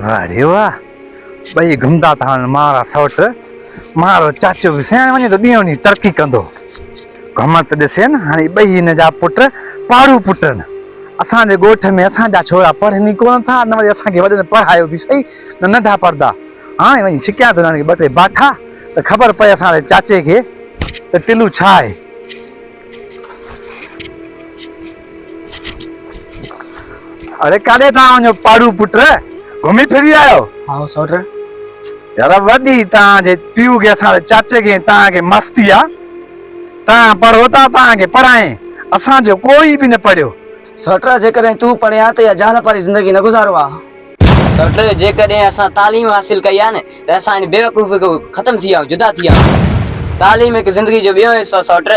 अरे वाह भाई घुमदा था मारा सौट मारो चाचो भी सियाण वञे तो ॾींहों ॾींहुं तरक़ी कंदो घुमत ॾिसे न हाणे ॿई हिन जा पुट पाड़ू पुट आहिनि असांजे ॻोठ में असांजा छोरा पढ़नि ई कोन था न वरी असांखे वॾनि पढ़ायो बि सही न नंढा पढ़ंदा हाणे वञी छिकिया थो हुननि खे ॿ टे बाठा त ख़बर पए असांजे चाचे खे त टिलू छा आहे। अरे काॾे तव्हां वञो पाड़ू पुट घुमी फिरी आयो। हाँ सौट यार वॾी तव्हांजे पीउ खे असांजे चाचे खे तव्हांखे मस्ती आहे तव्हां पढ़ो था तव्हांखे पढ़ाए असांजो कोई बि न पढ़ियो। सौट जेकॾहिं तूं पढ़िया त इहा जान वारी ज़िंदगी न गुज़ारो आहे। सौट जेकॾहिं असां तालीम हासिल कई आहे न त असां हिन बेवकूफ़ खां ख़तम थी विया आहियूं जुदा थी विया आहियूं। तालीम हिकु ज़िंदगी जो ॿियो हिसो सौट।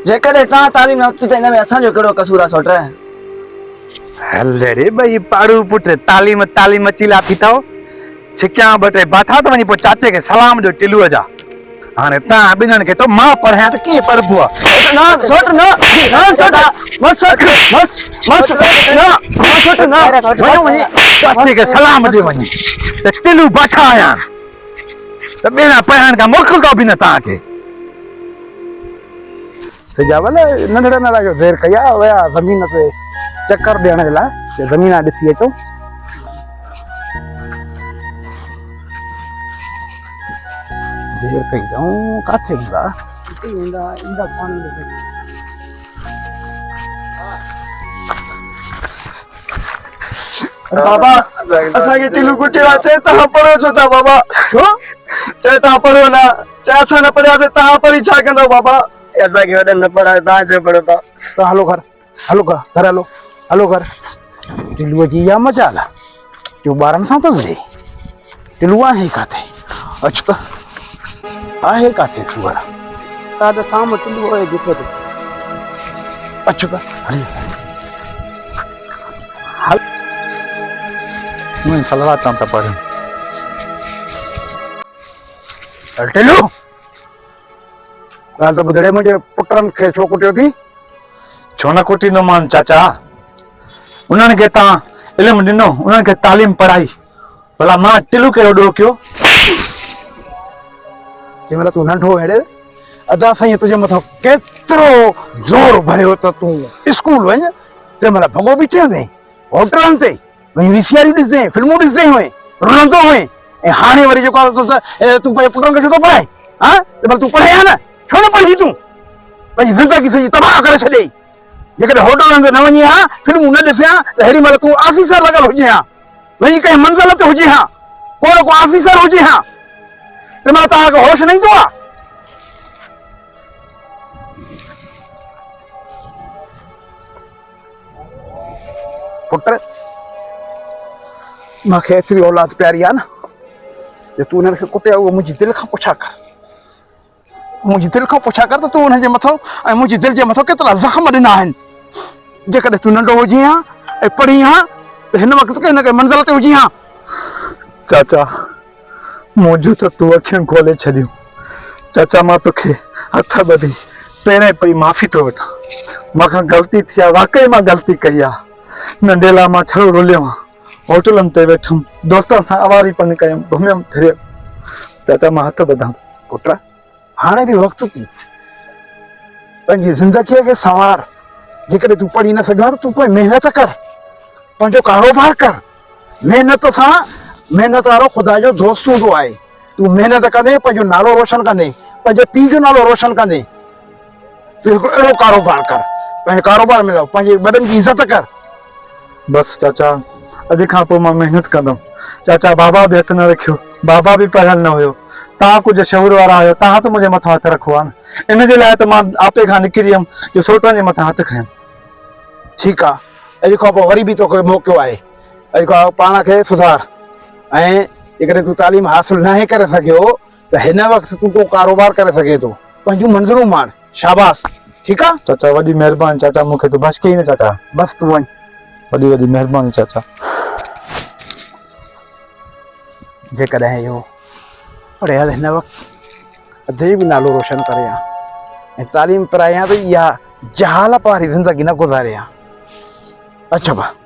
जेकॾहिं तव्हां तालीम नथी त हिन में असांजो कहिड़ो कसूर आहे सौट। हल रे भई पाड़ू पुट तालीम तालीम अची लाथी अथव छिकिया ॿ टे बाठा त वञी पोइ चाचे खे सलाम ॾियो टिलूअ जा। हाणे तव्हां ॿिन्हिनि खे तो मां पढ़ायां त कीअं पढ़बो आहे। ना सौट न ना सौट बस सौट बस बस न ना सौट न वञो वञी चाचे खे सलाम ॾियो वञी त टिलू बाठा आहियां त ॿिना पढ़ाइण खां मोकिलंदो बि न तव्हांखे। सॼा भले नंढड़े नाला जो देरि कई आहे विया ज़मीन ते चकर ॾियण जे लाइ ज़मीन ॾिसी अचो। देरि कई अथऊं किथे हूंदा ईंदा पाणी बाबा असांखे टिलू कुटियो आहे चए तव्हां पढ़ो छो था बाबा चए तव्हां पढ़ो न चए असां न पढ़ियासीं तव्हां पढ़ी छा कंदव बाबा असांखे वॾनि न पढ़ायो तव्हां चयो पढ़ो था त हलो घर हलो हलो घर टिलूअ जी इहा मजाल आहे जो ॿारनि सां थो विझे टिलू आहे किथे अच त आहे किथे टिलू वारा तव्हां त साम्हूं टिलू आहे ॾिसो त अच त हली हल मुंहिंजी सलवार तां त पढ़ हल टिलू ॻाल्हि त ॿुधड़े मुंहिंजे पुटनि खे छो कुटियो थी। छो न कुटींदो मान चाचा उन्हनि खे तव्हां इल्मु ॾिनो उन्हनि खे तालीम पढ़ाई भला मां टिलू कहिड़ो ॾोह कयो। जंहिं महिल तूं नंढो अहिड़े अदा साईं तुंहिंजे मथां केतिरो ज़ोर भरियो त तूं स्कूल वञ तंहिं महिल भॻो बि चवंदे होटलनि ते वञी वीसीआरियूं ॾिसंदे फिल्मूं ॾिसंदे हुए रुलंदो हुए ऐं हाणे वरी जेको आहे तूं पंहिंजे पुटनि खे छो थो पढ़ाए हा तंहिं महिल तूं पढ़े हा न छो न पढ़ी तूं पंहिंजी ज़िंदगी सॼी तबाह करे छॾियई। जेकॾहिं होटलनि ते न वञे हा फिल्मूं न ॾिसे हा त हेॾी महिल तूं ऑफिसर लॻल हुजे हा वञी कंहिं मंज़िल ते हुजे हा को न को ऑफिसर हुजे हा तंहिं महिल तव्हांखे होश न ईंदो आहे। पुट मूंखे एतिरी औलाद प्यारी आहे न जे तूं हुननि खे कुटिया उहो मुंहिंजी दिलि खां पुछा कर मुंहिंजी दिलि खां पुछा कर त तूं हुनजे मथां ऐं मुंहिंजी दिलि जे मथां केतिरा ज़ख़्म ॾिना आहिनि। जेकॾहिं तूं नंढो हुजे हा ऐं पढ़ी हा त हिन वक़्तु कंहिं न कंहिं मंज़िल ते हुजी हा। चाचा मुंहिंजूं त तूं अखियूं खोले छॾियूं चाचा मां तोखे हथ ॿधी पहिरें पई माफ़ी थो वठां मूंखां ग़लती थी आहे वाक़ई मां ग़लती कई आहे नंढे लाइ मां छड़ो रुलियो आहियां होटलनि ते वेठुमि दोस्तनि सां आवारीपन कयुमि घुमियुमि फिरियुमि चाचा मां हथ ॿधां पुट हाणे बि वक़्तु थी पंहिंजी ज़िंदगीअ खे संवार जेकॾहिं तूं पढ़ी न सघां त तूं कोई महिनत कर पंहिंजो कारोबार कर महिनत सां महिनत वारो ख़ुदा जो दोस्त हूंदो आहे तूं महिनत कंदे पंहिंजो नालो रोशन कंदे पंहिंजे पीउ जो नालो रोशन कंदे तूं हिकिड़ो अहिड़ो कारोबार कर पंहिंजे कारोबार में रहो पंहिंजे वॾनि जी इज़त कर। बसि चाचा अॼु खां पोइ मां महिनत कंदुमि चाचा बाबा बि हथु न रखियो बाबा बि पढ़ियल न हुयो तव्हां कुझु शहर वारा आहियो तव्हां त मुंहिंजे मथां हथु रखो आहे न इन जे लाइ त मां आपे खां निकिरी वियुमि जो सोटनि जे मथां हथु खयुमि। ठीकु आहे अॼु खां पोइ वरी बि तोखे मौक़ो आहे अॼु खां पाण खे सुधार ऐं जेकॾहिं तूं तालीम हासिल न करे सघियो त हिन वक़्तु तूं को कारोबार करे सघे थो पंहिंजूं मंज़िलूं माण शाबाश ठीकु आहे चाचा वॾी महिरबानी चाचा मूंखे तूं बस कई न चाचा बसि तूं वञ वॾी वॾी महिरबानी चाचा। जेकॾहिं इहो पढ़ियल हिन वक़्तु अधे बि नालो रोशन करे हा ऐं तालीम करायां त इहा जहालत वारी ज़िंदगी न गुज़ारे हा। अच्छा भाउ